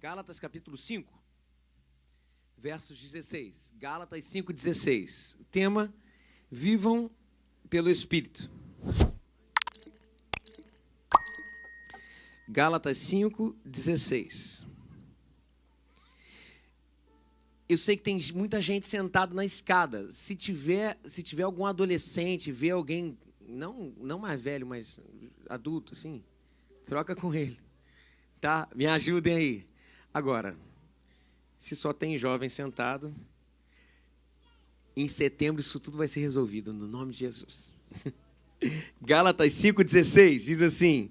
Gálatas capítulo 5, versos 16. Gálatas 5:16. Tema: vivam pelo Espírito. Gálatas 5:16. Eu sei que tem muita gente sentada na escada. Se tiver algum adolescente, ver alguém, não mais velho, mas adulto, assim, troca com ele, tá? Me ajudem aí. Agora, se só tem jovem sentado, em setembro isso tudo vai ser resolvido, no nome de Jesus. Gálatas 5:16 diz assim: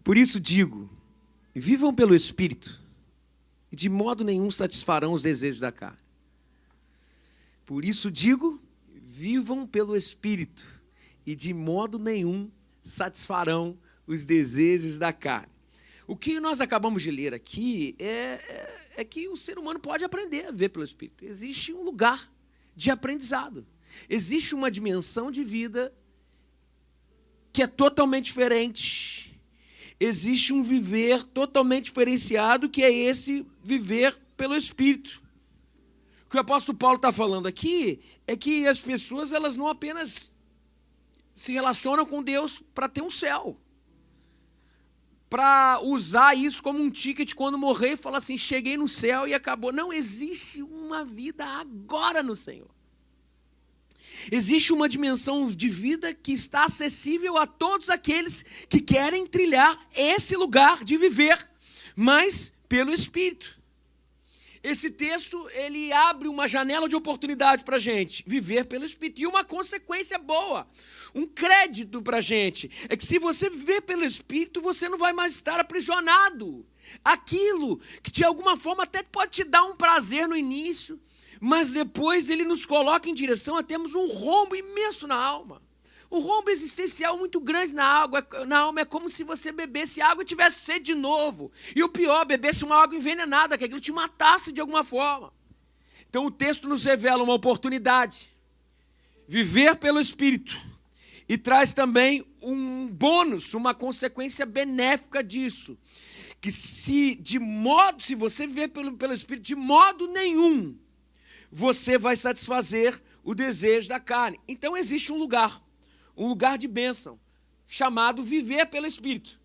por isso digo, vivam pelo Espírito, e de modo nenhum satisfarão os desejos da carne. Por isso digo, vivam pelo Espírito, e de modo nenhum satisfarão os desejos da carne. O que nós acabamos de ler aqui é que o ser humano pode aprender a ver pelo Espírito. Existe um lugar de aprendizado. Existe uma dimensão de vida que é totalmente diferente. Existe um viver totalmente diferenciado, que é esse viver pelo Espírito. O que o apóstolo Paulo está falando aqui é que as pessoas, elas não apenas se relacionam com Deus para ter um céu, para usar isso como um ticket quando morrer e falar assim, cheguei no céu e acabou. Não, existe uma vida agora no Senhor. Existe uma dimensão de vida que está acessível a todos aqueles que querem trilhar esse lugar de viver, mas pelo Espírito. Esse texto, ele abre uma janela de oportunidade para a gente viver pelo Espírito. E uma consequência boa, um crédito para a gente, é que se você viver pelo Espírito, você não vai mais estar aprisionado. Aquilo que de alguma forma até pode te dar um prazer no início, mas depois ele nos coloca em direção a termos um rombo imenso na alma. Um rombo existencial muito grande na alma. É como se você bebesse água e tivesse sede de novo. E o pior, bebesse uma água envenenada, que aquilo te matasse de alguma forma. Então o texto nos revela uma oportunidade. Viver pelo Espírito. E traz também um bônus, uma consequência benéfica disso. Que se você viver pelo Espírito, de modo nenhum, você vai satisfazer o desejo da carne. Então existe um lugar de bênção, chamado viver pelo Espírito.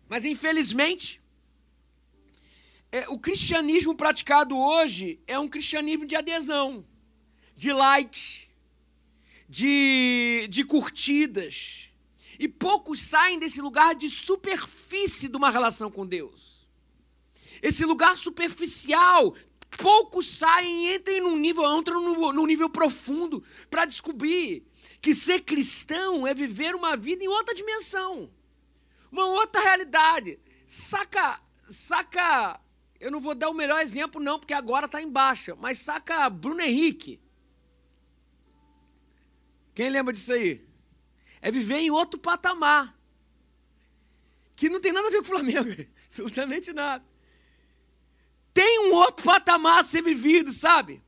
Mas, infelizmente, o cristianismo praticado hoje é um cristianismo de adesão, de likes, de curtidas. E poucos saem desse lugar de superfície de uma relação com Deus. Esse lugar superficial. Poucos saem e entram num nível profundo para descobrir que ser cristão é viver uma vida em outra dimensão, uma outra realidade. Saca, eu não vou dar o melhor exemplo não, porque agora está em baixa, mas saca Bruno Henrique. Quem lembra disso aí? É viver em outro patamar, que não tem nada a ver com o Flamengo, absolutamente nada. Tem um outro patamar a ser vivido, sabe?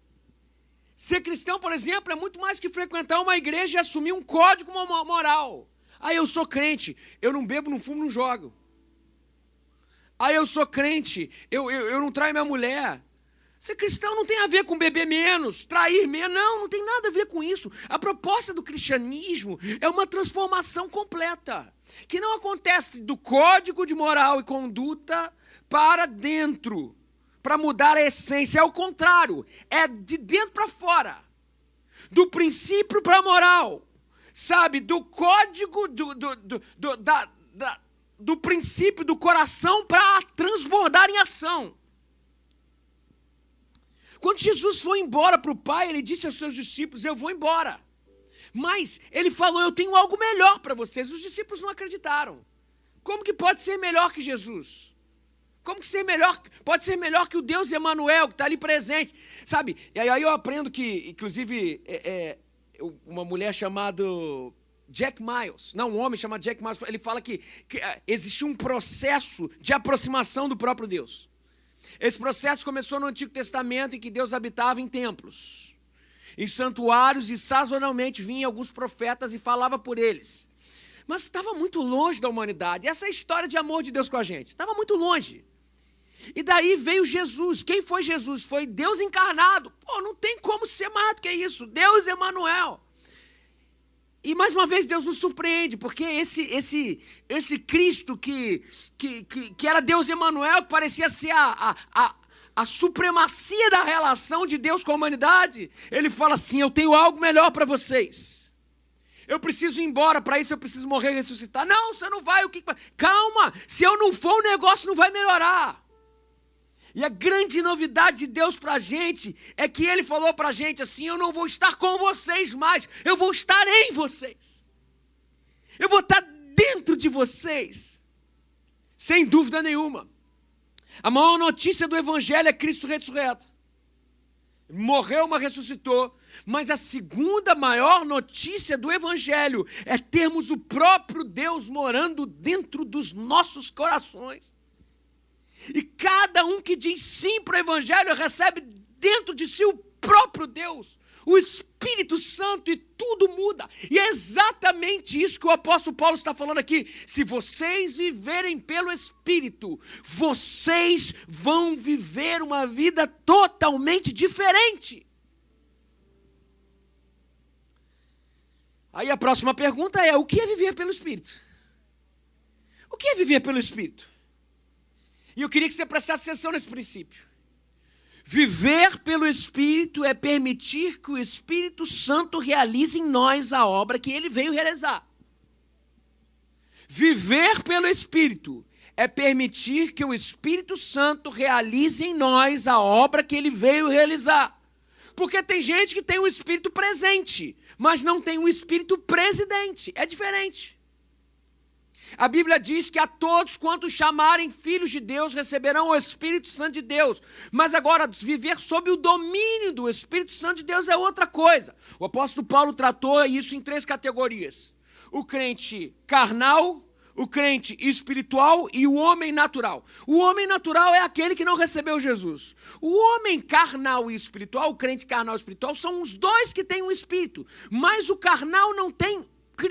Ser cristão, por exemplo, é muito mais que frequentar uma igreja e assumir um código moral. Ah, eu sou crente, eu não bebo, não fumo, não jogo. Ah, eu sou crente, eu não traio minha mulher. Ser cristão não tem a ver com beber menos, trair menos, não tem nada a ver com isso. A proposta do cristianismo é uma transformação completa, que não acontece do código de moral e conduta para dentro, para mudar a essência. É o contrário, é de dentro para fora, do princípio para a moral, sabe, do código, do princípio do coração para transbordar em ação. Quando Jesus foi embora para o Pai, ele disse aos seus discípulos, eu vou embora, mas ele falou, eu tenho algo melhor para vocês. Os discípulos não acreditaram. Como que pode ser melhor que Jesus? Como que pode ser melhor que o Deus Emanuel, que está ali presente, sabe? E aí eu aprendo que, inclusive, uma mulher chamada um homem chamado Jack Miles, ele fala que existia um processo de aproximação do próprio Deus. Esse processo começou no Antigo Testamento, em que Deus habitava em templos, em santuários, e sazonalmente vinham alguns profetas e falava por eles. mas estava muito longe da humanidade. Essa é a história de amor de Deus com a gente. Estava muito longe. E daí veio Jesus. Quem foi Jesus? Foi Deus encarnado. Pô, não tem como ser mais do que isso. Deus Emanuel. E mais uma vez Deus nos surpreende, porque esse Cristo que era Deus Emanuel, que parecia ser a supremacia da relação de Deus com a humanidade, ele fala assim: eu tenho algo melhor para vocês. Eu preciso ir embora, para isso eu preciso morrer e ressuscitar. Não, você não vai, o que? Calma, se eu não for, o negócio não vai melhorar. E a grande novidade de Deus para a gente é que Ele falou para a gente assim: eu não vou estar com vocês mais, eu vou estar em vocês. Eu vou estar dentro de vocês, sem dúvida nenhuma. A maior notícia do Evangelho é Cristo ressurreto. Morreu, mas ressuscitou. Mas a segunda maior notícia do Evangelho é termos o próprio Deus morando dentro dos nossos corações. E cada um que diz sim para o Evangelho recebe dentro de si o próprio Deus, o Espírito Santo, e tudo muda. E é exatamente isso que o apóstolo Paulo está falando aqui. Se vocês viverem pelo Espírito, vocês vão viver uma vida totalmente diferente. Aí a próxima pergunta é: o que é viver pelo Espírito? O que é viver pelo Espírito? E eu queria que você prestasse atenção nesse princípio. Viver pelo Espírito é permitir que o Espírito Santo realize em nós a obra que Ele veio realizar. Viver pelo Espírito é permitir que o Espírito Santo realize em nós a obra que Ele veio realizar. Porque tem gente que tem o Espírito presente, mas não tem o Espírito presidente. É diferente. A Bíblia diz que a todos quantos chamarem filhos de Deus receberão o Espírito Santo de Deus. Mas agora, viver sob o domínio do Espírito Santo de Deus é outra coisa. O apóstolo Paulo tratou isso em 3 categorias: o crente carnal, o crente espiritual e o homem natural. O homem natural é aquele que não recebeu Jesus. O homem carnal e espiritual, o crente carnal e espiritual, são os dois que têm um espírito. Mas o carnal não tem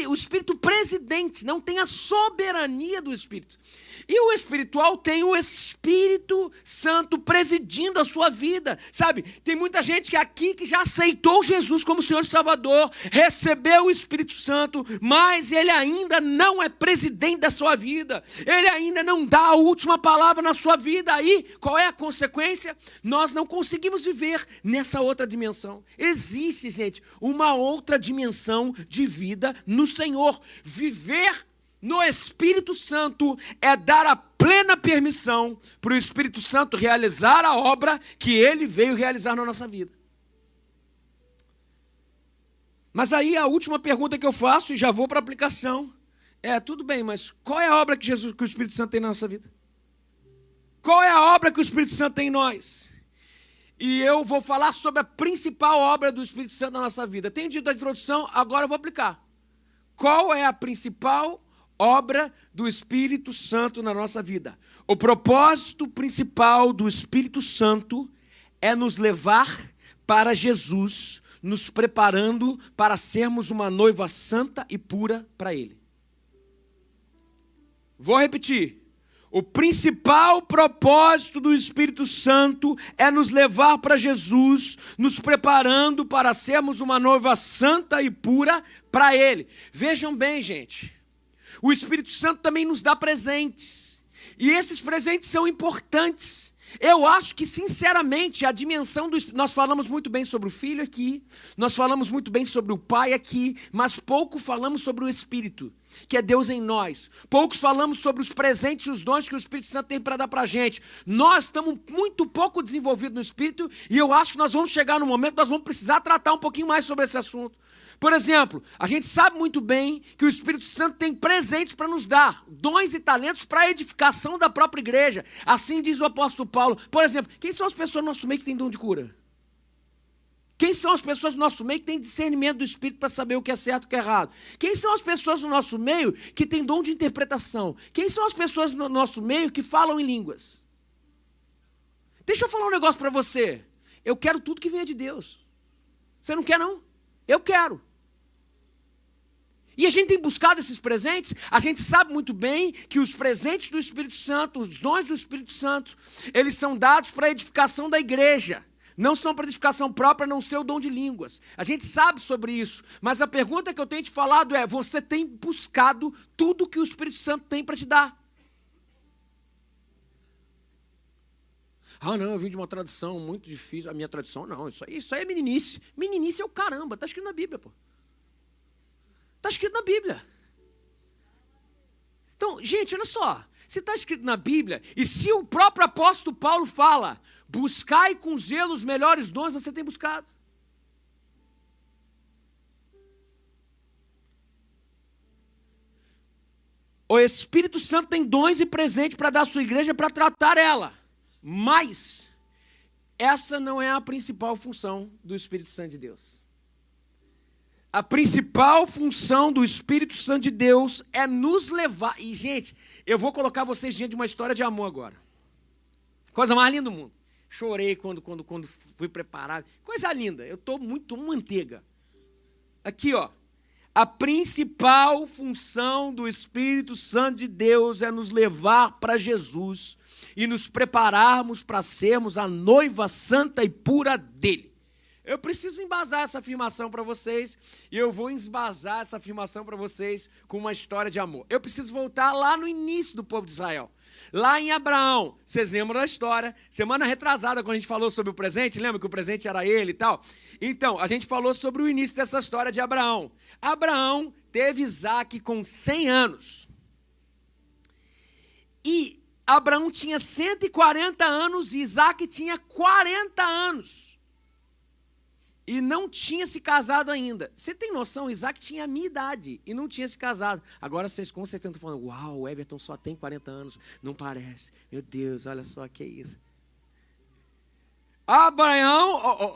o Espírito presidente, não tem a soberania do Espírito. E o espiritual tem o Espírito Santo presidindo a sua vida, sabe? Tem muita gente que já aceitou Jesus como Senhor e Salvador, recebeu o Espírito Santo, mas ele ainda não é presidente da sua vida, ele ainda não dá a última palavra na sua vida. Aí, qual é a consequência? Nós não conseguimos viver nessa outra dimensão. Existe, gente, uma outra dimensão de vida no Senhor. Viver no Espírito Santo é dar a plena permissão para o Espírito Santo realizar a obra que Ele veio realizar na nossa vida. Mas aí a última pergunta que eu faço, e já vou para a aplicação, é: tudo bem, mas qual é a obra que o Espírito Santo tem na nossa vida? Qual é a obra que o Espírito Santo tem em nós? E eu vou falar sobre a principal obra do Espírito Santo na nossa vida. Tenho dito a introdução, agora eu vou aplicar. Qual é a principal obra do Espírito Santo na nossa vida? O propósito principal do Espírito Santo é nos levar para Jesus, nos preparando para sermos uma noiva santa e pura para Ele. Vou repetir. O principal propósito do Espírito Santo é nos levar para Jesus, nos preparando para sermos uma noiva santa e pura para Ele. Vejam bem, gente. O Espírito Santo também nos dá presentes. E esses presentes são importantes. Eu acho que, sinceramente, a dimensão do Espírito... Nós falamos muito bem sobre o Filho aqui, nós falamos muito bem sobre o Pai aqui, mas pouco falamos sobre o Espírito, que é Deus em nós. Poucos falamos sobre os presentes e os dons que o Espírito Santo tem para dar para a gente. Nós estamos muito pouco desenvolvidos no Espírito, e eu acho que nós vamos chegar no momento que nós vamos precisar tratar um pouquinho mais sobre esse assunto. Por exemplo, a gente sabe muito bem que o Espírito Santo tem presentes para nos dar, dons e talentos para a edificação da própria igreja. Assim diz o apóstolo Paulo. Por exemplo, quem são as pessoas do nosso meio que têm dom de cura? Quem são as pessoas do nosso meio que têm discernimento do Espírito para saber o que é certo e o que é errado? Quem são as pessoas do nosso meio que têm dom de interpretação? Quem são as pessoas do nosso meio que falam em línguas? Deixa eu falar um negócio para você. Eu quero tudo que venha de Deus. Você não quer, não? Eu quero. E a gente tem buscado esses presentes, a gente sabe muito bem que os presentes do Espírito Santo, os dons do Espírito Santo, eles são dados para a edificação da igreja. Não são para edificação própria, a não ser o dom de línguas. A gente sabe sobre isso, mas a pergunta que eu tenho te falado é, você tem buscado tudo que o Espírito Santo tem para te dar? Ah, não, eu vim de uma tradição muito difícil. A minha tradição, não, isso aí é meninice. Meninice é o caramba, está escrito na Bíblia, pô. Está escrito na Bíblia. Então, gente, olha só. Se está escrito na Bíblia, e se o próprio apóstolo Paulo fala, buscai com zelo os melhores dons, você tem buscado. O Espírito Santo tem dons e presentes para dar à sua igreja, para tratar ela. Mas, essa não é a principal função do Espírito Santo de Deus. A principal função do Espírito Santo de Deus é nos levar... E, gente, eu vou colocar vocês diante de uma história de amor agora. Coisa mais linda do mundo. Chorei quando fui preparado. Coisa linda. Eu estou muito manteiga. Aqui, ó. A principal função do Espírito Santo de Deus é nos levar para Jesus e nos prepararmos para sermos a noiva santa e pura dele. Eu preciso embasar essa afirmação para vocês, e eu vou embasar essa afirmação para vocês com uma história de amor. Eu preciso voltar lá no início do povo de Israel, lá em Abraão. Vocês lembram da história? Semana retrasada, quando a gente falou sobre o presente, lembra que o presente era ele e tal? Então, a gente falou sobre o início dessa história de Abraão. Abraão teve Isaac com 100 anos. E Abraão tinha 140 anos e Isaac tinha 40 anos. E não tinha se casado ainda. Você tem noção? Isaac tinha a minha idade e não tinha se casado. Agora vocês com certeza estão falando, uau, o Everton só tem 40 anos. Não parece. Meu Deus, olha só que é isso.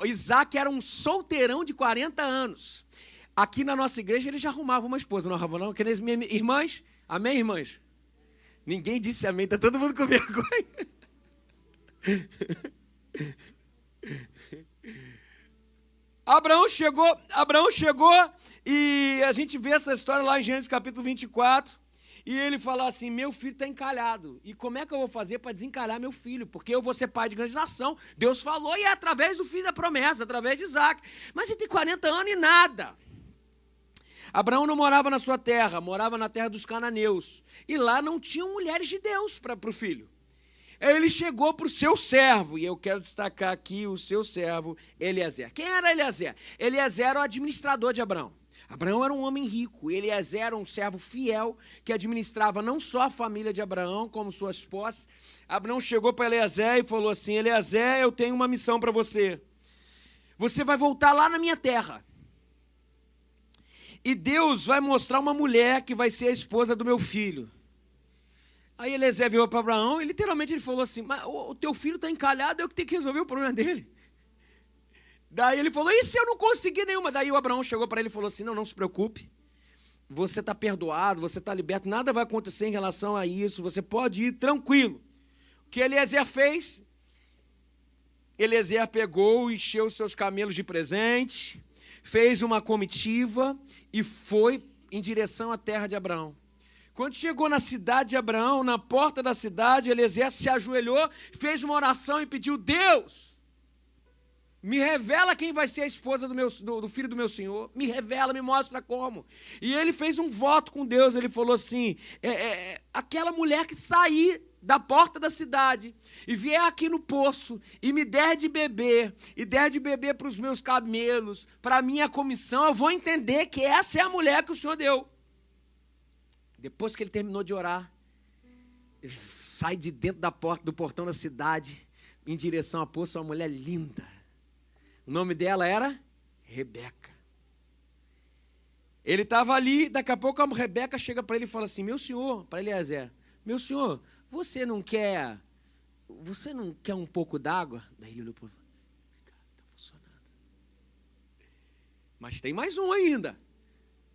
Isaac era um solteirão de 40 anos. Aqui na nossa igreja ele já arrumava uma esposa, não arrumava não? Que nem as minhas irmãs? Amém, irmãs? Ninguém disse amém, está todo mundo com vergonha. Abraão chegou e a gente vê essa história lá em Gênesis capítulo 24, e ele fala assim, meu filho está encalhado, e como é que eu vou fazer para desencalhar meu filho? Porque eu vou ser pai de grande nação. Deus falou, e é através do filho da promessa, através de Isaac. Mas ele tem 40 anos e nada. Abraão não morava na sua terra, morava na terra dos cananeus, e lá não tinham mulheres de Deus para o filho. Ele chegou para o seu servo, e eu quero destacar aqui o seu servo, Eliezer. Quem era Eliezer? Eliezer era o administrador de Abraão. Abraão era um homem rico, Eliezer era um servo fiel, que administrava não só a família de Abraão, como suas posses. Abraão chegou para Eliezer e falou assim, Eliezer, eu tenho uma missão para você. Você vai voltar lá na minha terra. E Deus vai mostrar uma mulher que vai ser a esposa do meu filho. Aí Eliezer veio para Abraão e literalmente ele falou assim, mas o teu filho está encalhado, eu que tenho que resolver o problema dele. Daí ele falou, e se eu não conseguir nenhuma? Daí o Abraão chegou para ele e falou assim, não se preocupe, você está perdoado, você está liberto, nada vai acontecer em relação a isso, você pode ir tranquilo. O que Eliezer fez? Eliezer pegou e encheu os seus camelos de presente, fez uma comitiva e foi em direção à terra de Abraão. Quando chegou na cidade de Abraão, na porta da cidade, Eliezer se ajoelhou, fez uma oração e pediu, Deus, me revela quem vai ser a esposa do filho do meu senhor, me revela, me mostra como. E ele fez um voto com Deus, ele falou assim, aquela mulher que sair da porta da cidade e vier aqui no poço e me der de beber, e der de beber para os meus camelos, para a minha comissão, eu vou entender que essa é a mulher que o Senhor deu. Depois que ele terminou de orar, ele sai de dentro da porta, do portão da cidade, em direção ao poço, uma mulher linda. O nome dela era Rebeca. Ele estava ali, daqui a pouco a Rebeca chega para ele e fala assim, meu senhor, para Eliezer, meu senhor, você não quer um pouco d'água? Daí ele olhou para ele e falou, cara, está funcionando. Mas tem mais um ainda,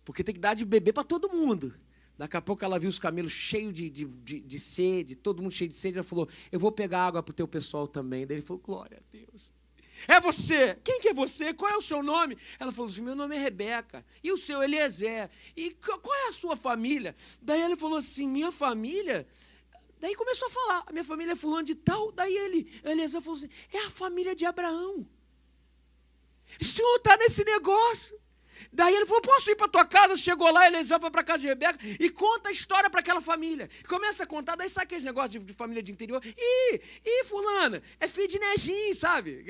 porque tem que dar de beber para todo mundo. Daqui a pouco ela viu os camelos cheios de sede, todo mundo cheio de sede, ela falou, eu vou pegar água para o teu pessoal também. Daí ele falou, glória a Deus. É você. Quem que é você? Qual é o seu nome? Ela falou assim, meu nome é Rebeca. E o seu, Eliezer. E qual é a sua família? Daí ele falou assim, minha família... Daí começou a falar, a minha família é fulano de tal. Daí Eliezer falou assim, é a família de Abraão. O senhor está nesse negócio. Daí ele falou, posso ir para tua casa? Chegou lá, Eliezer foi para a casa de Rebeca e conta a história para aquela família. Começa a contar, daí sabe aqueles negócios de família de interior? Ih, fulana, é filho de Nejim, sabe?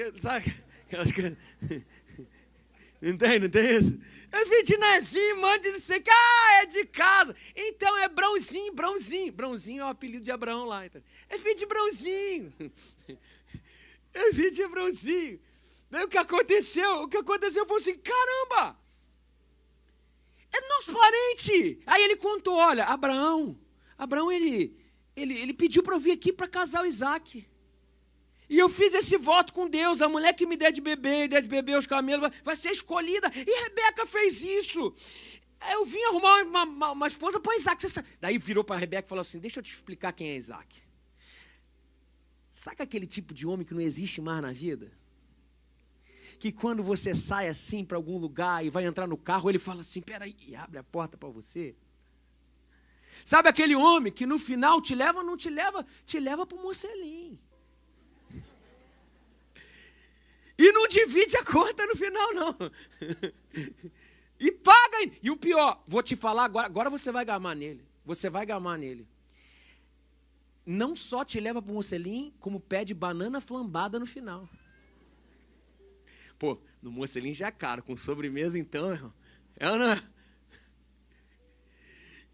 Não tem isso? É filho de Nejim, mande não sei o que, é de casa. Então é Brãozinho. Brãozinho é o apelido de Abraão lá. Então. É filho de Brãozinho. É filho de Brãozinho. Daí o que aconteceu? Foi assim, caramba! É nosso parente! Aí ele contou, olha, Abraão, ele pediu para eu vir aqui para casar o Isaac. E eu fiz esse voto com Deus, a mulher que me der de beber os camelos, vai ser escolhida. E Rebeca fez isso. Eu vim arrumar uma esposa para Isaac. Daí virou para Rebeca e falou assim, deixa eu te explicar quem é Isaac. Sabe aquele tipo de homem que não existe mais na vida? Que quando você sai assim para algum lugar e vai entrar no carro, ele fala assim, peraí, e abre a porta para você. Sabe aquele homem que no final te leva, não te leva, te leva para o Mocelim. E não divide a conta no final, não. E paga. E o pior, vou te falar, agora você vai gamar nele. Não só te leva para o Mocelim, como pede banana flambada no final. Pô, no Mocelim já é caro, com sobremesa então, irmão. É ou não é?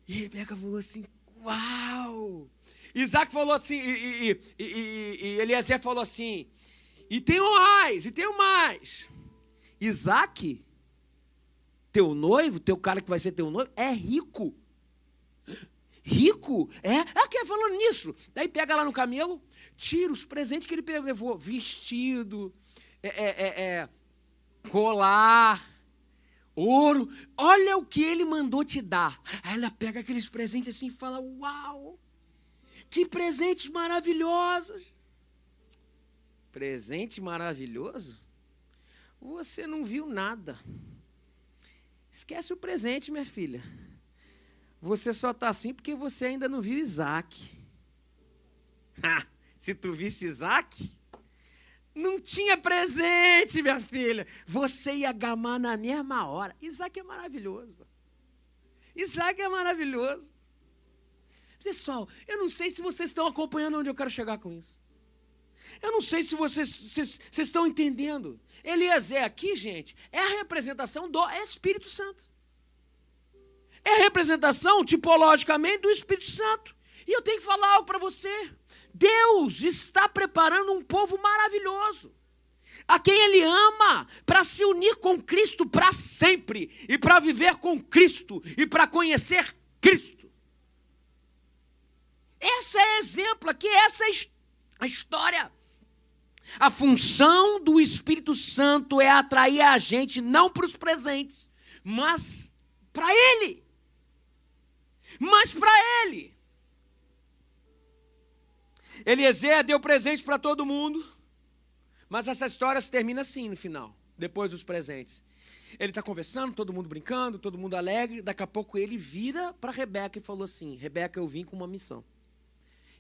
E Rebeca falou assim, uau! Isaac falou assim, e Eliezer falou assim, e tenho mais. Isaac, teu noivo, teu cara que vai ser teu noivo, é rico. Rico? Que falando nisso. Daí pega lá no camelo, tira os presentes que ele levou. Vestido, colar, ouro. Olha o que ele mandou te dar. Aí ela pega aqueles presentes assim e fala, uau, que presentes maravilhosos. Presente maravilhoso? Você não viu nada. Esquece o presente, minha filha. Você só está assim porque você ainda não viu Isaac. Se tu visse Isaac, não tinha presente, minha filha. Você ia gamar na mesma hora. Isaac é maravilhoso. Pessoal, eu não sei se vocês estão acompanhando onde eu quero chegar com isso. Eu não sei se vocês estão entendendo. Eliezer aqui, gente, é a representação do Espírito Santo. É a representação, tipologicamente, do Espírito Santo. E eu tenho que falar algo para você. Deus está preparando um povo maravilhoso, a quem Ele ama, para se unir com Cristo para sempre, e para viver com Cristo, e para conhecer Cristo. Esse é exemplo aqui, essa é a história. A função do Espírito Santo é atrair a gente não para os presentes, mas para Ele. Eliezer deu presente para todo mundo, mas essa história se termina assim no final, depois dos presentes. Ele está conversando, todo mundo brincando, todo mundo alegre, daqui a pouco ele vira para Rebeca e falou assim, Rebeca, eu vim com uma missão.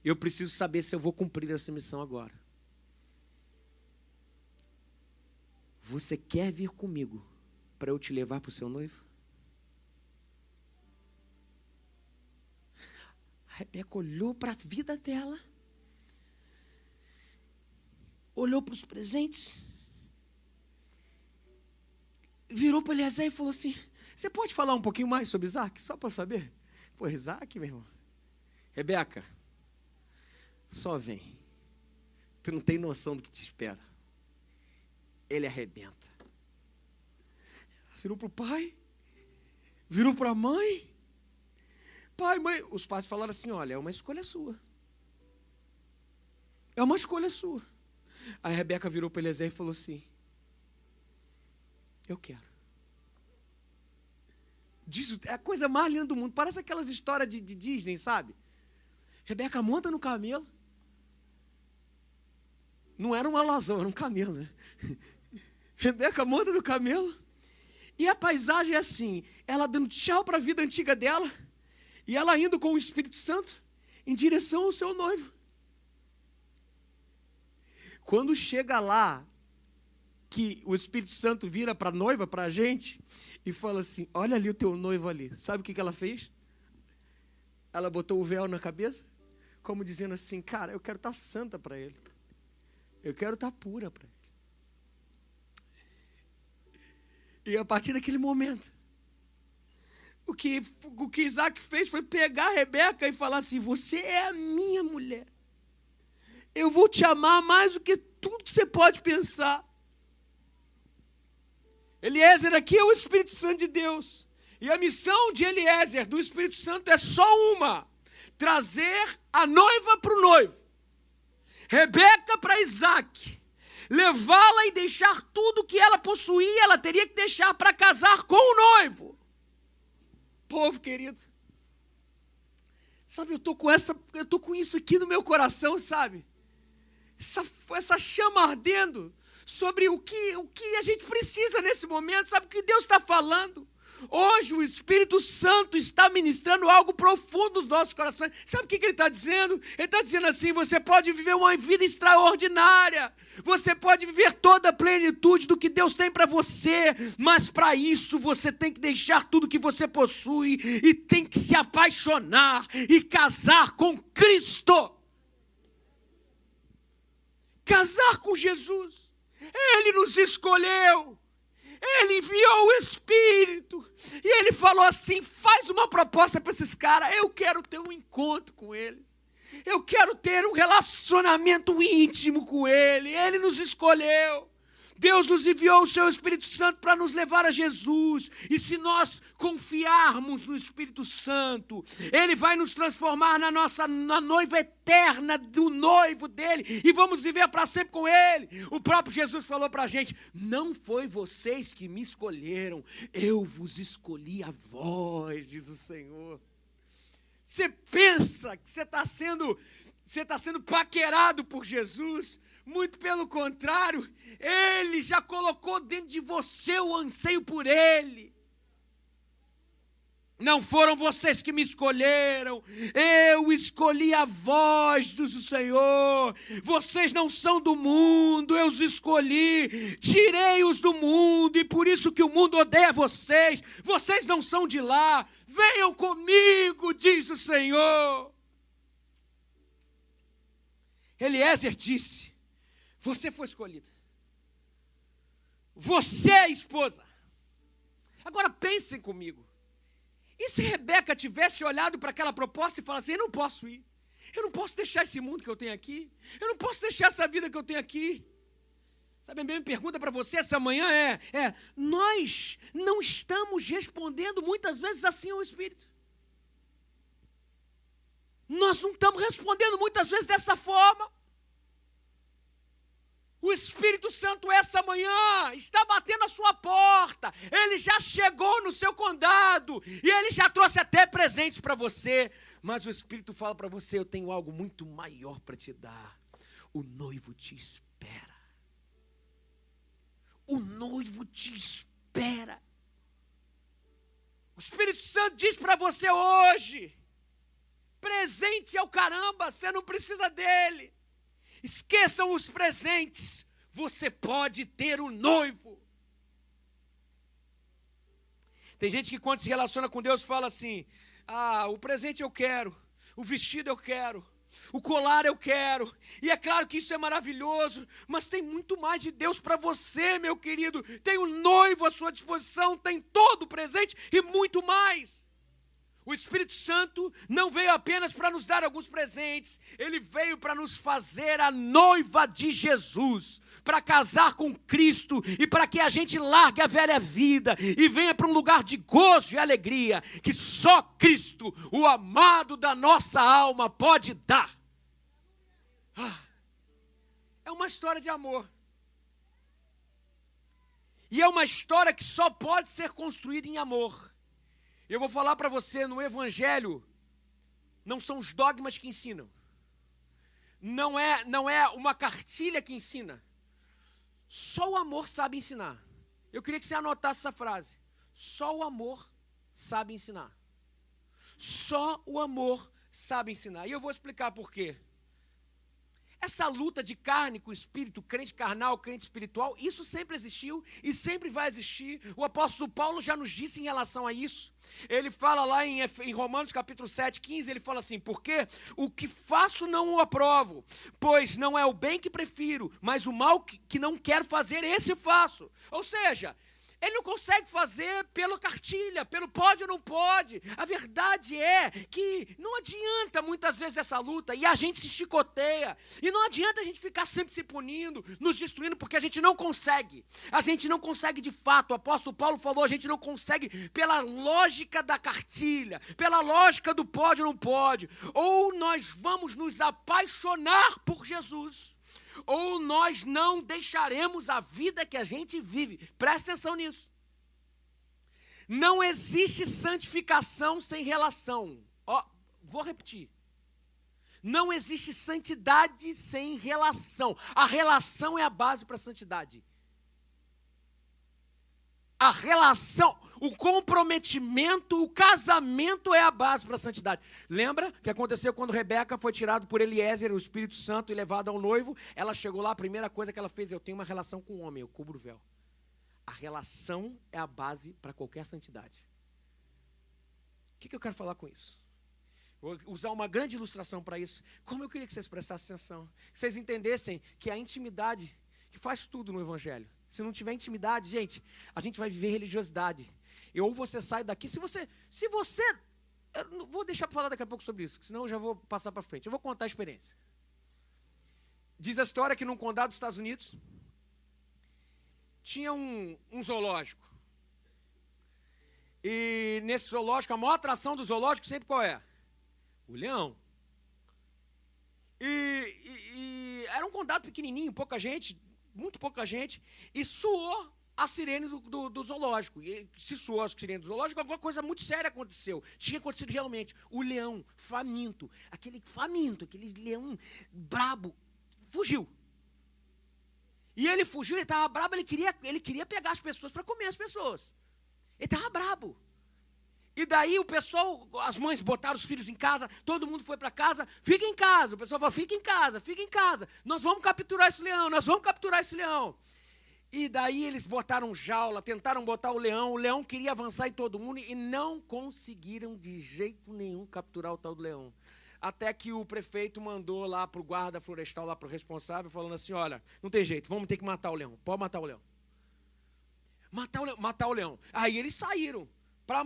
Eu preciso saber se eu vou cumprir essa missão agora. Você quer vir comigo para eu te levar para o seu noivo? A Rebeca olhou para a vida dela, olhou para os presentes, virou para Eliezer e falou assim, você pode falar um pouquinho mais sobre Isaac, só para eu saber? Pô, Isaac, meu irmão. Rebeca, só vem. Tu não tem noção do que te espera. Ele arrebenta. Virou para o pai, virou para a mãe. Pai, mãe, os pais falaram assim, olha, é uma escolha sua. É uma escolha sua. Aí a Rebeca virou para Eliezer e falou assim, eu quero. Diz, é a coisa mais linda do mundo, parece aquelas histórias de Disney, sabe? Rebeca monta no camelo, Não era uma alazão, era um camelo, né? Rebeca monta no camelo. E a paisagem é assim, ela dando tchau para a vida antiga dela, e ela indo com o Espírito Santo em direção ao seu noivo. Quando chega lá, que o Espírito Santo vira para a noiva, para a gente, e fala assim, olha ali o teu noivo ali. Sabe o que ela fez? Ela botou o véu na cabeça, como dizendo assim, cara, eu quero estar santa para ele. Eu quero estar pura para ele. E a partir daquele momento, o que Isaac fez foi pegar a Rebeca e falar assim, você é a minha mulher. Eu vou te amar mais do que tudo que você pode pensar. Eliezer aqui é o Espírito Santo de Deus. E a missão de Eliezer, do Espírito Santo, é só uma. Trazer a noiva para o noivo. Rebeca para Isaac. Levá-la e deixar tudo que ela possuía, ela teria que deixar para casar com o noivo. Povo querido. Sabe, eu tô com isso aqui no meu coração, sabe? Essa chama ardendo sobre o que a gente precisa nesse momento, sabe o que Deus está falando? Hoje o Espírito Santo está ministrando algo profundo nos nossos corações. Sabe o que ele está dizendo? Ele está dizendo assim, você pode viver uma vida extraordinária, você pode viver toda a plenitude do que Deus tem para você, mas para isso você tem que deixar tudo que você possui e tem que se apaixonar e casar com Cristo. Casar com Jesus. Ele nos escolheu. Ele enviou o Espírito. E ele falou assim, faz uma proposta para esses caras. Eu quero ter um encontro com eles. Eu quero ter um relacionamento íntimo com ele. Ele nos escolheu. Deus nos enviou o seu Espírito Santo para nos levar a Jesus. E se nós confiarmos no Espírito Santo, ele vai nos transformar na noiva eterna do noivo dele. E vamos viver para sempre com ele. O próprio Jesus falou para a gente, não foi vocês que me escolheram, eu vos escolhi a vós, diz o Senhor. Você pensa que você está sendo paquerado por Jesus? Muito pelo contrário, ele já colocou dentro de você o anseio por ele. Não foram vocês que me escolheram, eu escolhi a vós, diz o Senhor. Vocês não são do mundo, eu os escolhi, tirei-os do mundo, e por isso que o mundo odeia vocês. Vocês não são de lá, venham comigo, diz o Senhor. Eliezer disse, você foi escolhida. Você é a esposa. Agora pensem comigo. E se Rebeca tivesse olhado para aquela proposta e falasse assim, eu não posso ir. Eu não posso deixar esse mundo que eu tenho aqui. Eu não posso deixar essa vida que eu tenho aqui. Sabe, a minha pergunta para você essa manhã nós não estamos respondendo muitas vezes assim ao Espírito. Nós não estamos respondendo muitas vezes dessa forma. O Espírito Santo essa manhã está batendo a sua porta. Ele já chegou no seu condado e ele já trouxe até presentes para você. Mas o Espírito fala para você, eu tenho algo muito maior para te dar. O noivo te espera. O noivo te espera. O Espírito Santo diz para você hoje, presente é o caramba, você não precisa dele. Esqueçam os presentes, você pode ter um noivo. Tem gente que quando se relaciona com Deus fala assim, o presente eu quero, o vestido eu quero, o colar eu quero, e é claro que isso é maravilhoso, mas tem muito mais de Deus para você, meu querido. Tem um noivo à sua disposição, tem todo o presente e muito mais. O Espírito Santo não veio apenas para nos dar alguns presentes, ele veio para nos fazer a noiva de Jesus, para casar com Cristo e para que a gente largue a velha vida e venha para um lugar de gozo e alegria que só Cristo, o amado da nossa alma, pode dar. É uma história de amor. E é uma história que só pode ser construída em amor. Eu vou falar para você, no Evangelho, não são os dogmas que ensinam, não é uma cartilha que ensina. Só o amor sabe ensinar. Eu queria que você anotasse essa frase. Só o amor sabe ensinar. Só o amor sabe ensinar. E eu vou explicar por quê. Essa luta de carne com espírito, crente carnal, crente espiritual, isso sempre existiu e sempre vai existir. O apóstolo Paulo já nos disse em relação a isso. Ele fala lá em Romanos capítulo 7, 15, ele fala assim: porque o que faço não o aprovo, pois não é o bem que prefiro, mas o mal que não quero fazer, esse faço. Ou seja, ele não consegue fazer pela cartilha, pelo pode ou não pode. A verdade é que não adianta muitas vezes essa luta e a gente se chicoteia. E não adianta a gente ficar sempre se punindo, nos destruindo, porque a gente não consegue. A gente não consegue de fato. O apóstolo Paulo falou, a gente não consegue pela lógica da cartilha, pela lógica do pode ou não pode. Ou nós vamos nos apaixonar por Jesus, ou nós não deixaremos a vida que a gente vive. Presta atenção nisso. Não existe santificação sem relação. Vou repetir. Não existe santidade sem relação. A relação é a base para a santidade. A relação, o comprometimento, o casamento é a base para a santidade. Lembra que aconteceu quando Rebeca foi tirada por Eliezer, o Espírito Santo, e levada ao noivo? Ela chegou lá, a primeira coisa que ela fez: eu tenho uma relação com o homem, eu cubro o véu. A relação é a base para qualquer santidade. O que eu quero falar com isso? Vou usar uma grande ilustração para isso. Como eu queria que vocês prestassem atenção, que vocês entendessem que a intimidade que faz tudo no Evangelho. Se não tiver intimidade, gente, a gente vai viver religiosidade. Ou você sai daqui, se você, eu não vou deixar para falar daqui a pouco sobre isso, senão eu já vou passar para frente. Eu vou contar a experiência. Diz a história que num condado dos Estados Unidos tinha um zoológico. E nesse zoológico, a maior atração do zoológico sempre qual é? O leão. E era um condado pequenininho, pouca gente, muito pouca gente, e soou a sirene do zoológico. E se soou a sirene do zoológico, alguma coisa muito séria aconteceu. Tinha acontecido realmente. O leão faminto, aquele leão brabo, fugiu. E ele fugiu, ele estava brabo, ele queria pegar as pessoas para comer as pessoas. Ele estava brabo. E daí o pessoal, as mães botaram os filhos em casa, todo mundo foi para casa, fica em casa. O pessoal falou, fica em casa, nós vamos capturar esse leão, E daí eles botaram jaula, tentaram botar o leão queria avançar em todo mundo e não conseguiram de jeito nenhum capturar o tal do leão. Até que o prefeito mandou lá para o guarda florestal, lá para o responsável, falando assim, olha, não tem jeito, vamos ter que matar o leão, pode matar o leão. Matar o leão. Aí eles saíram para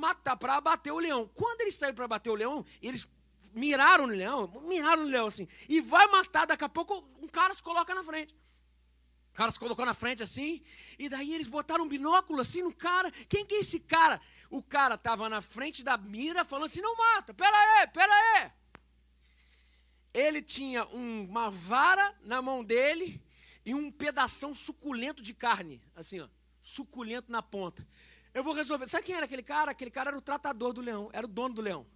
abater o leão. Quando eles saíram para abater o leão, eles miraram no leão assim, e vai matar, daqui a pouco um cara se coloca na frente. O cara se colocou na frente assim, e daí eles botaram um binóculo assim no cara. Quem que é esse cara? O cara estava na frente da mira falando assim, não mata, pera aí. Ele tinha uma vara na mão dele e um pedação suculento de carne, assim ó, suculento na ponta. Eu vou resolver. Sabe quem era aquele cara? Aquele cara era o tratador do leão, era o dono do leão.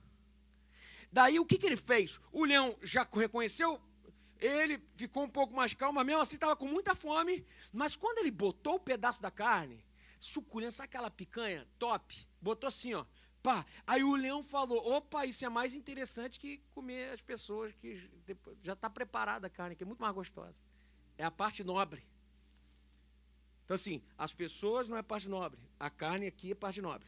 Daí o que ele fez? O leão já reconheceu, ele ficou um pouco mais calmo, mas mesmo assim estava com muita fome. Mas quando ele botou o pedaço da carne, suculento, sabe aquela picanha top? Botou assim, ó. Pá. Aí o leão falou, opa, isso é mais interessante que comer as pessoas, que já está preparada a carne, que é muito mais gostosa. É a parte nobre. Então assim, as pessoas não é parte nobre, a carne aqui é parte nobre.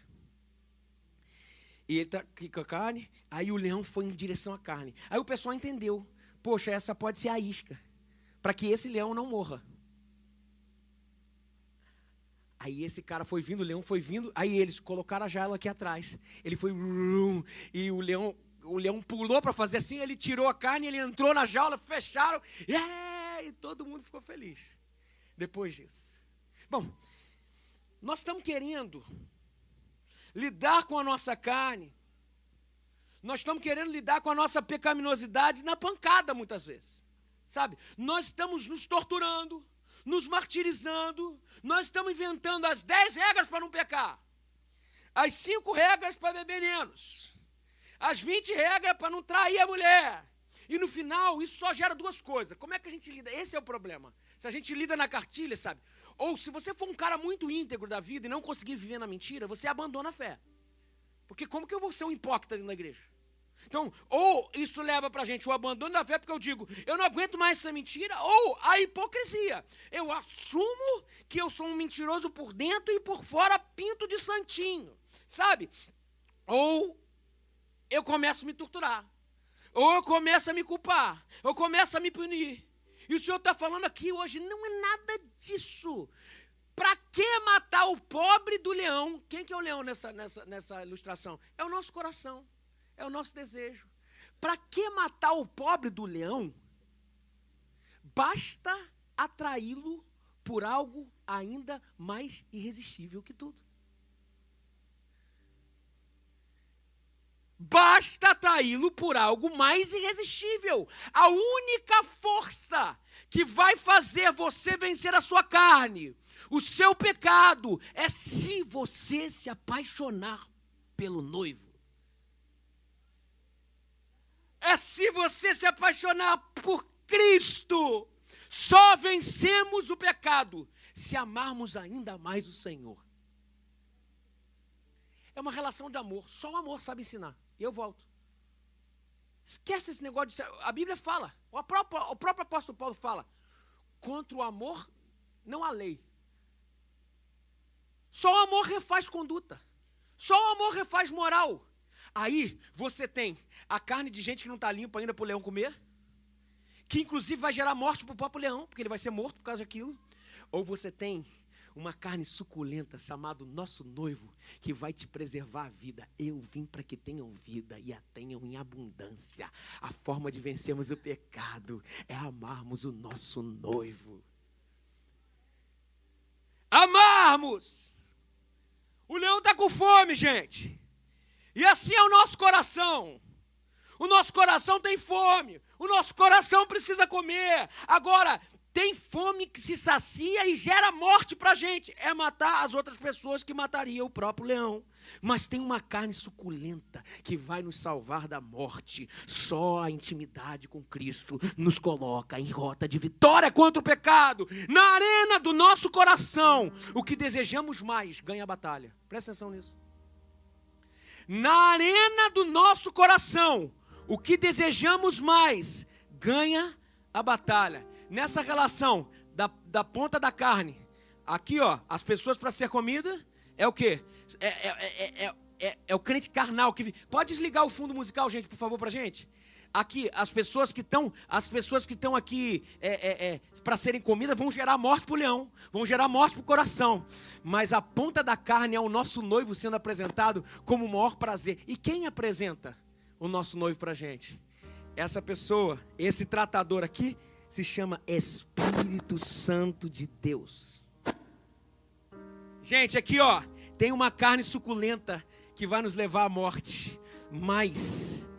E ele está aqui com a carne, aí o leão foi em direção à carne. Aí o pessoal entendeu, poxa, essa pode ser a isca, para que esse leão não morra. Aí esse cara foi vindo, o leão foi vindo, aí eles colocaram a jaula aqui atrás. Ele foi, e o leão pulou para fazer assim, ele tirou a carne, ele entrou na jaula, fecharam, e todo mundo ficou feliz depois disso. Bom, nós estamos querendo lidar com a nossa carne, nós estamos querendo lidar com a nossa pecaminosidade na pancada muitas vezes, sabe? Nós estamos nos torturando, nos martirizando, nós estamos inventando as 10 regras para não pecar, as 5 regras para beber menos, as 20 regras para não trair a mulher, E no final, isso só gera duas coisas. Como é que a gente lida? Esse é o problema. Se a gente lida na cartilha, sabe? Ou se você for um cara muito íntegro da vida e não conseguir viver na mentira, você abandona a fé. Porque como que eu vou ser um hipócrita dentro da igreja? Então, ou isso leva pra gente o abandono da fé, porque eu digo, eu não aguento mais essa mentira, ou a hipocrisia. Eu assumo que eu sou um mentiroso por dentro e por fora pinto de santinho, sabe? Ou eu começo a me torturar. Ou eu começo a me culpar, ou começo a me punir. E o Senhor está falando aqui hoje, não é nada disso. Para que matar o pobre do leão? Quem que é o leão nessa ilustração? É o nosso coração, é o nosso desejo. Para que matar o pobre do leão? Basta atraí-lo por algo ainda mais irresistível que tudo. Basta atraí-lo por algo mais irresistível. A única força que vai fazer você vencer a sua carne, o seu pecado, é se você se apaixonar pelo noivo. É se você se apaixonar por Cristo. Só vencemos o pecado se amarmos ainda mais o Senhor. É uma relação de amor. Só o amor sabe ensinar. E eu volto. Esquece esse negócio de... A Bíblia fala, o próprio apóstolo Paulo fala, contra o amor, não há lei. Só o amor refaz conduta. Só o amor refaz moral. Aí você tem a carne de gente que não está limpa ainda para o leão comer, que inclusive vai gerar morte para o próprio leão, porque ele vai ser morto por causa daquilo. Ou você tem uma carne suculenta chamada nosso noivo, que vai te preservar a vida. Eu vim para que tenham vida e a tenham em abundância. A forma de vencermos o pecado é amarmos o nosso noivo. Amarmos! O leão está com fome, gente. E assim é o nosso coração. O nosso coração tem fome. O nosso coração precisa comer. Agora, tem fome que se sacia e gera morte para a gente. É matar as outras pessoas que matariam o próprio leão. Mas tem uma carne suculenta que vai nos salvar da morte. Só a intimidade com Cristo nos coloca em rota de vitória contra o pecado. Na arena do nosso coração, o que desejamos mais ganha a batalha. Presta atenção nisso. Na arena do nosso coração, o que desejamos mais ganha a batalha. Nessa relação da ponta da carne, aqui ó, as pessoas para ser comida, é o quê? É o crente carnal. Pode desligar o fundo musical, gente, por favor, pra gente? Aqui, as pessoas que estão aqui para serem comidas vão gerar morte para o leão, vão gerar morte para o coração. Mas a ponta da carne é o nosso noivo sendo apresentado como o maior prazer. E quem apresenta o nosso noivo para a gente? Essa pessoa, esse tratador aqui, se chama Espírito Santo de Deus. Gente, aqui ó, tem uma carne suculenta que vai nos levar à morte, mas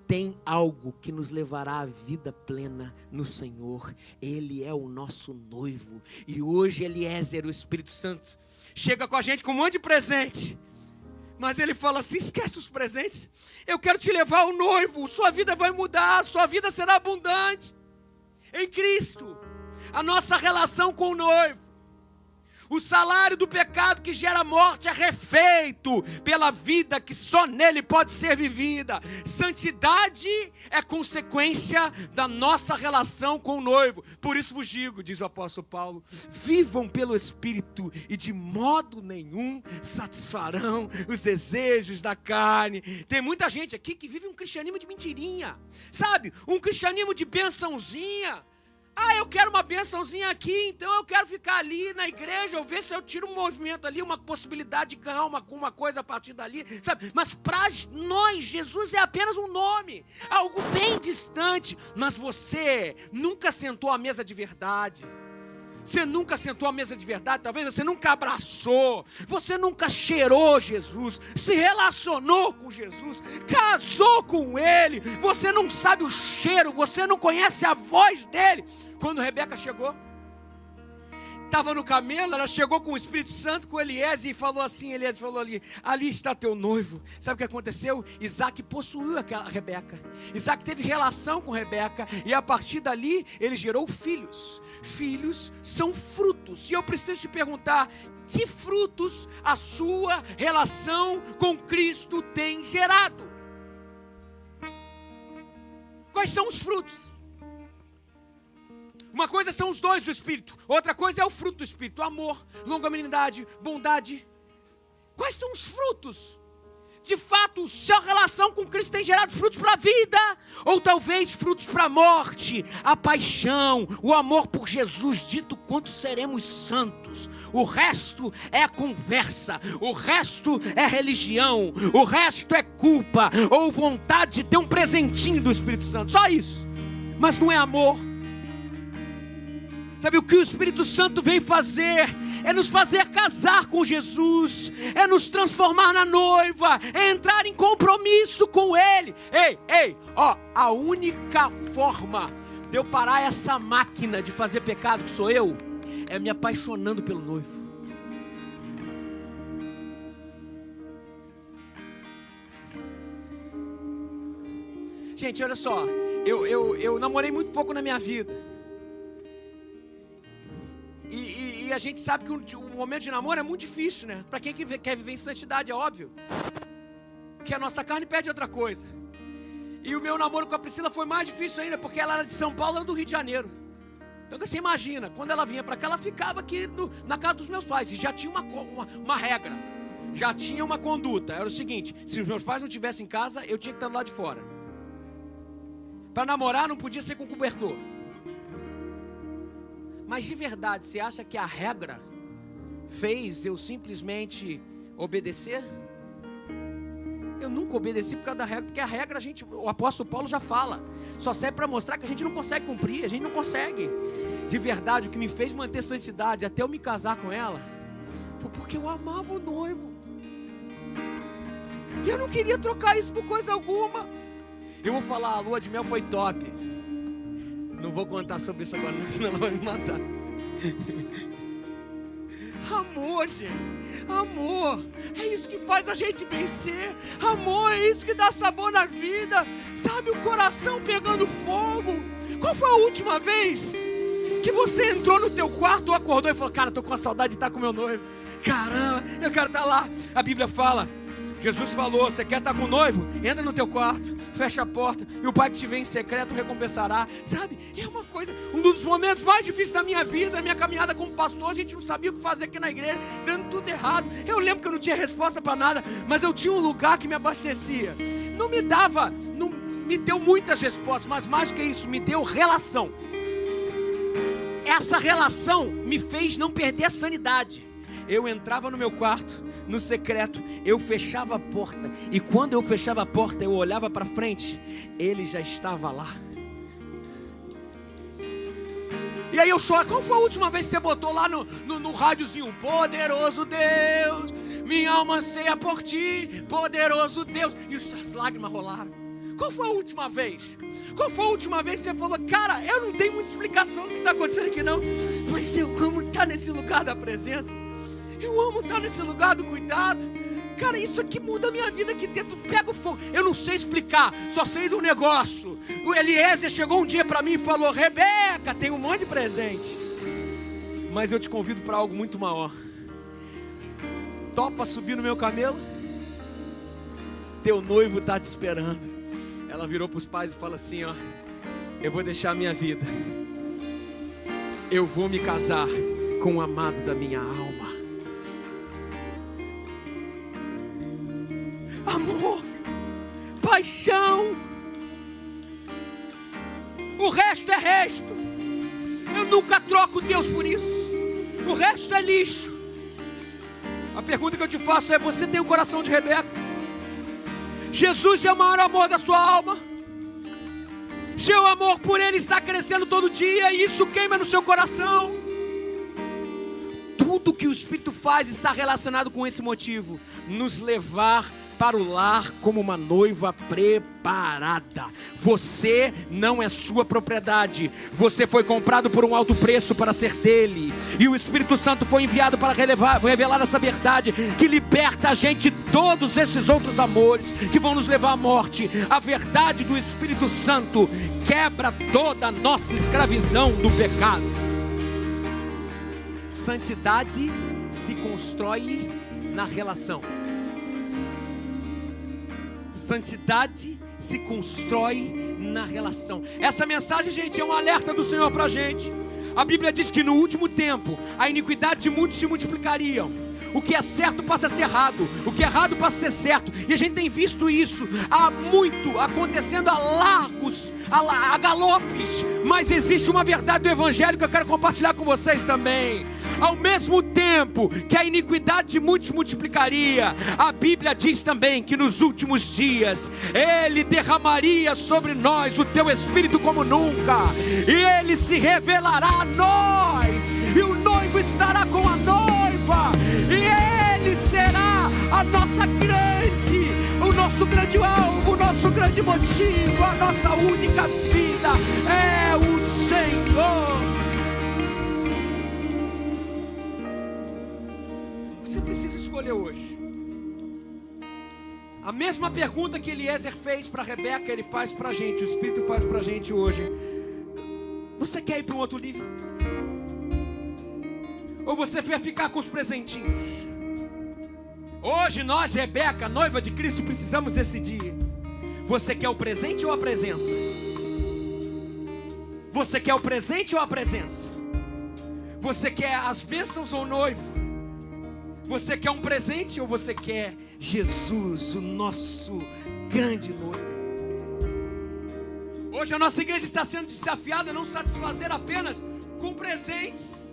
tem algo que nos levará à vida plena no Senhor. Ele é o nosso noivo. E hoje Eliezer, o Espírito Santo, chega com a gente com um monte de presente. Mas ele fala assim, esquece os presentes. Eu quero te levar ao noivo. Sua vida vai mudar, sua vida será abundante. Em Cristo, a nossa relação com o noivo. O salário do pecado que gera morte é refeito pela vida que só nele pode ser vivida. Santidade é consequência da nossa relação com o noivo. Por isso vos digo, diz o apóstolo Paulo, vivam pelo Espírito e de modo nenhum satisfarão os desejos da carne. Tem muita gente aqui que vive um cristianismo de mentirinha, sabe? Um cristianismo de bençãozinha. Ah, eu quero uma bençãozinha aqui, então eu quero ficar ali na igreja, eu ver se eu tiro um movimento ali, uma possibilidade de ganhar uma coisa a partir dali, sabe? Mas para nós, Jesus é apenas um nome, algo bem distante. Mas você nunca sentou à mesa de verdade. Você nunca sentou à mesa de verdade, talvez você nunca abraçou, você nunca cheirou Jesus, se relacionou com Jesus, casou com Ele, você não sabe o cheiro, você não conhece a voz dele. Quando Rebeca chegou, estava no camelo, ela chegou com o Espírito Santo, com Eliezer, e falou assim, Eliezer falou ali está teu noivo. Sabe o que aconteceu? Isaac possuiu aquela Rebeca. Isaac teve relação com Rebeca, e a partir dali, ele gerou filhos. Filhos são frutos, e eu preciso te perguntar, que frutos a sua relação com Cristo tem gerado? Quais são os frutos? Uma coisa são os dons do Espírito, outra coisa é o fruto do Espírito: amor, longanimidade, bondade. Quais são os frutos? De fato, sua relação com Cristo tem gerado frutos para a vida, ou talvez frutos para a morte, a paixão, o amor por Jesus, dito quanto seremos santos. O resto é conversa, o resto é religião, o resto é culpa, ou vontade de ter um presentinho do Espírito Santo, só isso, mas não é amor. Sabe o que o Espírito Santo vem fazer? É nos fazer casar com Jesus, é nos transformar na noiva, é entrar em compromisso com Ele. A única forma de eu parar essa máquina de fazer pecado que sou eu, é me apaixonando pelo noivo. Gente, olha só, eu namorei muito pouco na minha vida. E a gente sabe que o momento de namoro é muito difícil, né? Para quem quer viver em santidade, é óbvio. Que a nossa carne pede outra coisa. E o meu namoro com a Priscila foi mais difícil ainda, porque ela era de São Paulo, eu do Rio de Janeiro. Então você imagina, quando ela vinha para cá, ela ficava aqui na casa dos meus pais. E já tinha uma regra, já tinha uma conduta. Era o seguinte: se os meus pais não estivessem em casa, eu tinha que estar do lado de fora. Para namorar não podia ser com cobertor. Mas de verdade, você acha que a regra fez eu simplesmente obedecer? Eu nunca obedeci por causa da regra, porque a regra o apóstolo Paulo já fala, só serve para mostrar que a gente não consegue cumprir, a gente não consegue. De verdade, o que me fez manter santidade até eu me casar com ela, foi porque eu amava o noivo. E eu não queria trocar isso por coisa alguma. Eu vou falar, a lua de mel foi top. Não vou contar sobre isso agora, senão ela vai me matar. Amor, gente, amor, é isso que faz a gente vencer. Amor, é isso que dá sabor na vida. Sabe, o coração pegando fogo. Qual foi a última vez que você entrou no teu quarto ou acordou e falou: cara, tô com uma saudade de estar com meu noivo. Caramba, eu quero estar lá. A Bíblia fala, Jesus falou: você quer estar com o noivo? Entra no teu quarto, fecha a porta, e o Pai que te vê em secreto recompensará. Sabe, é uma coisa, um dos momentos mais difíceis da minha vida, minha caminhada como pastor. A gente não sabia o que fazer aqui na igreja, dando tudo errado. Eu lembro que eu não tinha resposta para nada, mas eu tinha um lugar que me abastecia. Não me deu muitas respostas, mas mais do que isso, me deu relação. Essa relação me fez não perder a sanidade. Eu entrava no meu quarto, no secreto, eu fechava a porta, e quando eu fechava a porta, eu olhava para frente, ele já estava lá. E aí eu choro. Qual foi a última vez que você botou lá no rádiozinho: poderoso Deus, minha alma anseia por ti, poderoso Deus, e as lágrimas rolaram? Qual foi a última vez? Qual foi a última vez que você falou: cara, eu não tenho muita explicação do que está acontecendo aqui não, mas eu amo estar nesse lugar da presença, eu amo estar nesse lugar do cuidado. Cara, isso aqui muda a minha vida aqui dentro, pega o fogo. Eu não sei explicar, só sei do negócio. O Eliezer chegou um dia para mim e falou: Rebeca, tem um monte de presente, mas eu te convido para algo muito maior. Topa subir no meu camelo? Teu noivo está te esperando. Ela virou para os pais e falou assim: ó, eu vou deixar a minha vida, eu vou me casar com o amado da minha alma. Amor, paixão, o resto é resto. Eu nunca troco Deus por isso. O resto é lixo. A pergunta que eu te faço é: você tem o coração de Rebeca? Jesus é o maior amor da sua alma. Seu amor por Ele está crescendo todo dia, e isso queima no seu coração. Tudo que o Espírito faz está relacionado com esse motivo: nos levar para o lar como uma noiva preparada. Você não é sua propriedade. Você foi comprado por um alto preço para ser dele. E o Espírito Santo foi enviado para revelar essa verdade que liberta a gente de todos esses outros amores que vão nos levar à morte. A verdade do Espírito Santo quebra toda a nossa escravidão do pecado. Santidade se constrói na relação. Santidade se constrói na relação. Essa mensagem, gente, é um alerta do Senhor para a gente. A Bíblia diz que no último tempo a iniquidade de muitos se multiplicariam. O que é certo passa a ser errado, o que é errado passa a ser certo. E a gente tem visto isso há muito, acontecendo a largos, a galopes. Mas existe uma verdade do Evangelho que eu quero compartilhar com vocês também. Ao mesmo tempo que a iniquidade de muitos multiplicaria, a Bíblia diz também que nos últimos dias Ele derramaria sobre nós o teu Espírito como nunca, e Ele se revelará a nós, e o noivo estará com a noiva, e Ele será a nossa o nosso grande alvo, o nosso grande motivo, a nossa única vida é o Senhor. Você precisa escolher hoje. A mesma pergunta que Eliezer fez para Rebeca, ele faz para a gente, o Espírito faz para a gente hoje. Você quer ir para um outro nível? Ou você quer ficar com os presentinhos? Hoje nós, Rebeca, noiva de Cristo, precisamos decidir. Você quer o presente ou a presença? Você quer o presente ou a presença? Você quer as bênçãos ou o noivo? Você quer um presente ou você quer Jesus, o nosso grande noivo? Hoje a nossa igreja está sendo desafiada a não satisfazer apenas com presentes.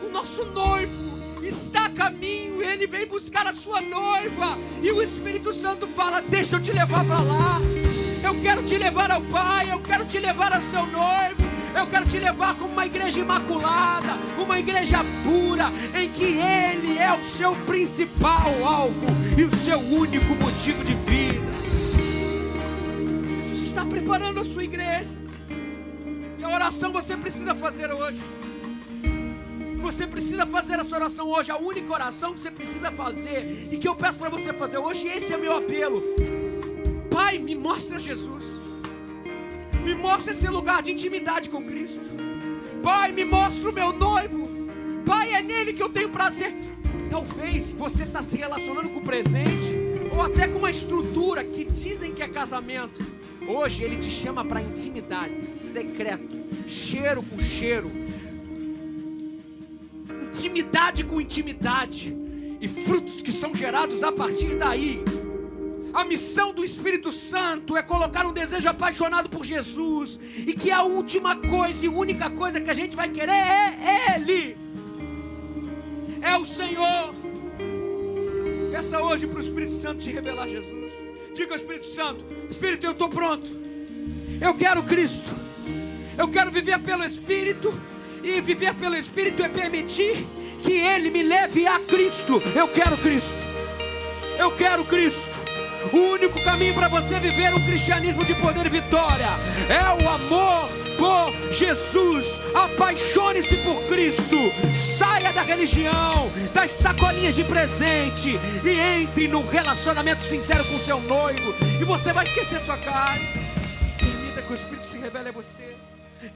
O nosso noivo está a caminho, ele vem buscar a sua noiva. E o Espírito Santo fala: deixa eu te levar para lá. Eu quero te levar ao Pai, eu quero te levar ao seu noivo. Eu quero te levar como uma igreja imaculada, uma igreja pura, em que Ele é o seu principal alvo e o seu único motivo de vida. Jesus está preparando a sua igreja. E a oração você precisa fazer hoje. Você precisa fazer essa oração hoje. A única oração que você precisa fazer e que eu peço para você fazer hoje, e esse é meu apelo: Pai, me mostra Jesus. Me mostra esse lugar de intimidade com Cristo. Pai, me mostra o meu noivo. Pai, é nele que eu tenho prazer. Talvez você está se relacionando com o presente, ou até com uma estrutura que dizem que é casamento. Hoje Ele te chama para intimidade, secreto, cheiro com cheiro, intimidade com intimidade, e frutos que são gerados a partir daí. A missão do Espírito Santo é colocar um desejo apaixonado por Jesus, e que a última coisa e única coisa que a gente vai querer é Ele, é o Senhor. Peça hoje para o Espírito Santo te revelar Jesus. Diga ao Espírito Santo: Espírito, eu estou pronto, eu quero Cristo, eu quero viver pelo Espírito, e viver pelo Espírito é permitir que Ele me leve a Cristo. Eu quero Cristo, eu quero Cristo. O único caminho para você viver um cristianismo de poder e vitória é o amor por Jesus. Apaixone-se por Cristo. Saia da religião, das sacolinhas de presente, e entre num relacionamento sincero com seu noivo, e você vai esquecer sua carne. Permita que o Espírito se revele a você.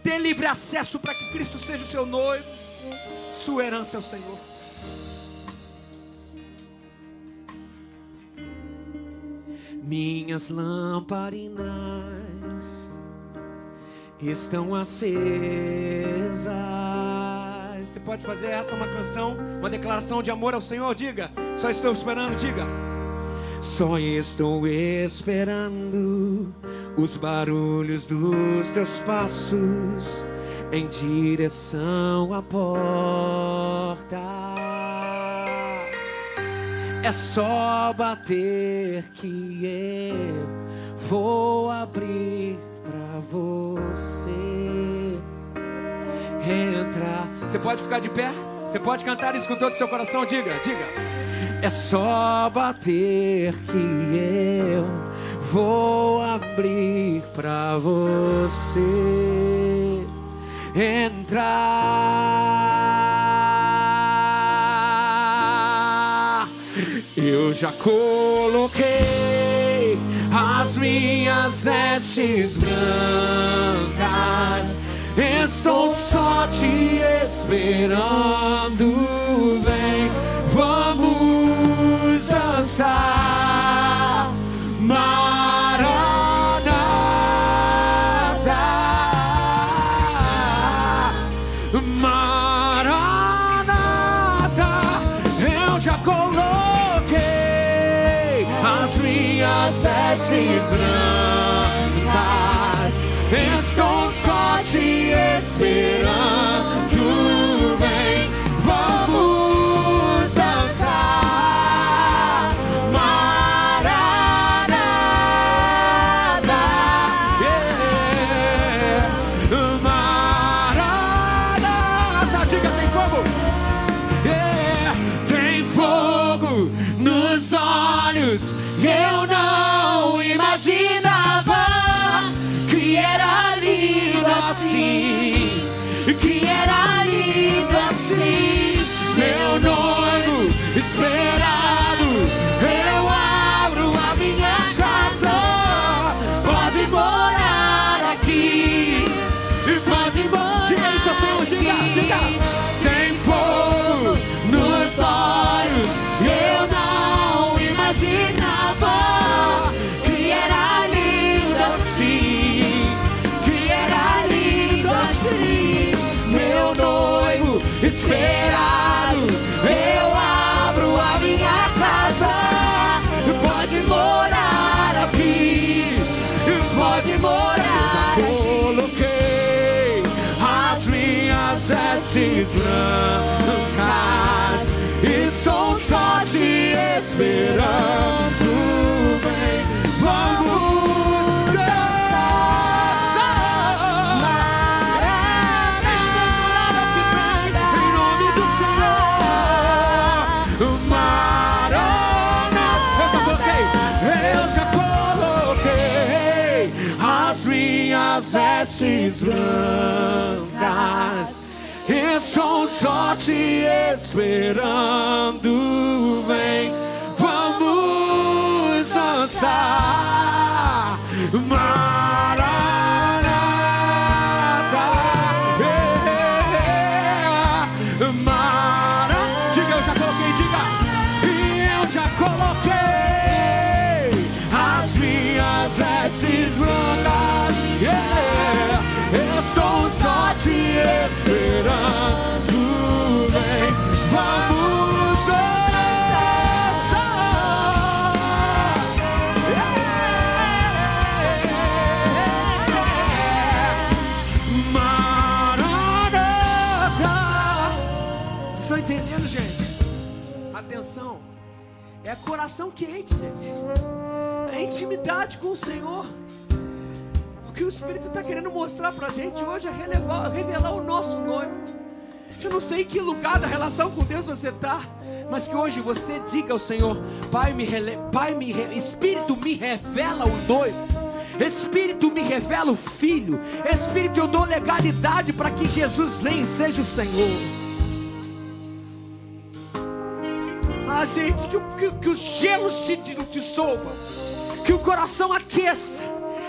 Dê livre acesso para que Cristo seja o seu noivo. Sua herança é o Senhor. Minhas lamparinas estão acesas. Você pode fazer essa uma canção, uma declaração de amor ao Senhor. Diga: só estou esperando. Diga: só estou esperando os barulhos dos teus passos em direção à porta. É só bater que eu vou abrir pra você entrar. Você pode ficar de pé? Você pode cantar isso com todo o seu coração? Diga. É só bater que eu vou abrir pra você entrar. Eu já coloquei as minhas vestes brancas, estou só te esperando. Vem, vamos dançar. Maranata, Maranata. Eu já coloquei as minhas vestes brancas, estou só te esperando. Vem, vamos dançar. Maranata, yeah. Maranata. Diga, tem fogo, yeah. Tem fogo nos olhos. Eu não imaginava que era lindo assim, que era lindo assim. Meu noivo esperado, eu abro a minha casa. Pode morar aqui, pode morar aqui. Diga isso, Senhor, diga. Tem fogo nos olhos. Eu não imaginava que era lindo assim, que era lindo assim. Meu noivo esperado, eu abro a minha casa. Pode morar aqui, pode morar aqui. Coloquei as minhas vestes brancas, estou só te esperando. Vem, vamos dançar. Maranata, em nome do Senhor. Maranata. Eu já coloquei as minhas vestes brancas, estou só te esperando. Vem, vamos dançar. Maranata, yeah. Maranata. Diga, eu já coloquei, diga. E eu já coloquei as minhas vestes brancas, yeah. Estou só te esperando. Vem, vamos dançar, yeah. Maranata. Vocês estão entendendo, gente? Atenção. É coração quente, gente. É intimidade com o Senhor. O que o Espírito está querendo mostrar pra gente hoje é revelar o nosso noivo. Eu não sei em que lugar da relação com Deus você está, mas que hoje você diga ao Senhor: Espírito, me revela o noivo. Espírito, me revela o Filho. Espírito, eu dou legalidade para que Jesus venha e seja o Senhor. Ah, gente, que os gelos se dissolvam, que o coração aqueça,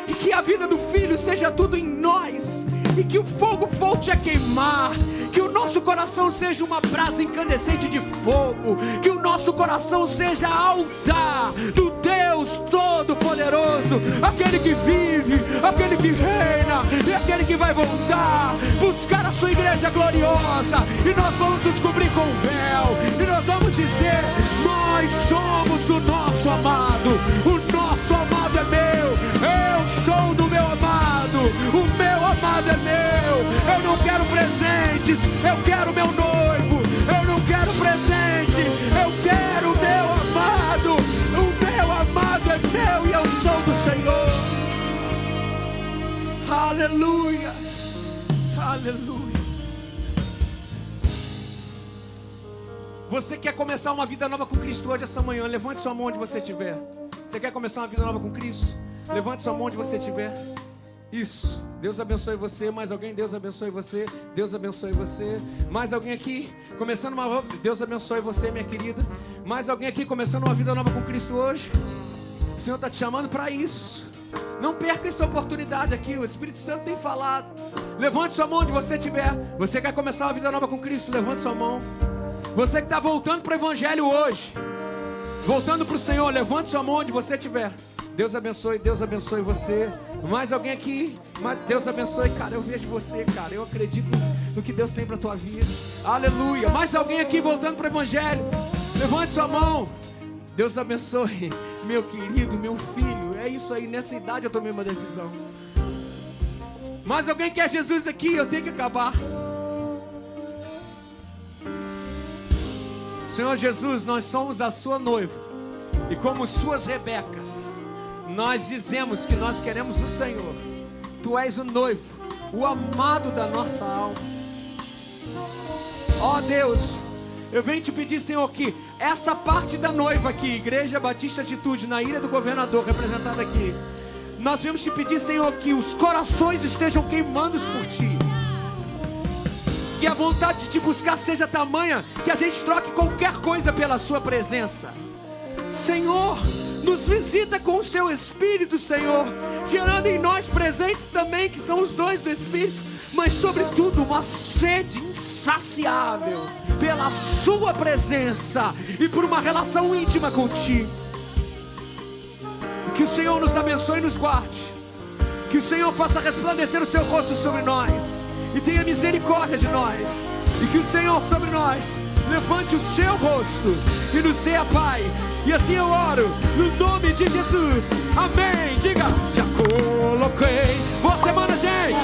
e que a vida do Filho seja tudo em nós, e que o fogo volte a queimar, que o nosso coração seja uma brasa incandescente de fogo, que o nosso coração seja altar do Deus Todo-Poderoso, aquele que vive, aquele que reina e aquele que vai voltar, buscar a sua igreja gloriosa. E nós vamos nos cobrir com o véu, e nós vamos dizer: nós somos o nosso amado, o nosso amado é meu, eu sou do meu amado, o meu amado é meu. Eu não quero presentes, eu quero meu noivo. Eu não quero presente, eu quero o meu amado. O meu amado é meu e eu sou do Senhor. Aleluia, aleluia. Você quer começar uma vida nova com Cristo hoje, essa manhã? Levante sua mão onde você estiver. Você quer começar uma vida nova com Cristo? Levante sua mão onde você estiver. Isso. Deus abençoe você. Mais alguém? Deus abençoe você. Deus abençoe você. Mais alguém aqui? Começando uma... Deus abençoe você, minha querida. Mais alguém aqui começando uma vida nova com Cristo hoje? O Senhor está te chamando para isso. Não perca essa oportunidade aqui. O Espírito Santo tem falado. Levante sua mão onde você estiver. Você quer começar uma vida nova com Cristo? Levante sua mão. Você que está voltando para o Evangelho hoje, voltando para o Senhor, levante sua mão onde você estiver. Deus abençoe você. Mais alguém aqui? Deus abençoe, cara. Eu vejo você, cara. Eu acredito no que Deus tem para a tua vida. Aleluia. Mais alguém aqui voltando para o Evangelho? Levante sua mão. Deus abençoe, meu querido, meu filho. É isso aí, nessa idade eu tomei uma decisão. Mais alguém quer Jesus aqui? Eu tenho que acabar. Senhor Jesus, nós somos a sua noiva. E como suas Rebecas, nós dizemos que nós queremos o Senhor. Tu és o noivo, o amado da nossa alma. Ó Deus, eu venho te pedir, Senhor, que essa parte da noiva aqui, Igreja Batista Atitude, na Ilha do Governador, representada aqui, nós vamos te pedir, Senhor, que os corações estejam queimando por Ti. Que a vontade de te buscar seja tamanha que a gente troque qualquer coisa pela sua presença. Senhor, nos visita com o seu Espírito, Senhor, gerando em nós presentes também, que são os dons do Espírito, mas sobretudo uma sede insaciável pela sua presença e por uma relação íntima contigo. Que o Senhor nos abençoe e nos guarde. Que o Senhor faça resplandecer o seu rosto sobre nós e tenha misericórdia de nós. E que o Senhor sobre nós levante o seu rosto e nos dê a paz. E assim eu oro, no nome de Jesus. Amém. Diga, já coloquei. Boa semana, gente.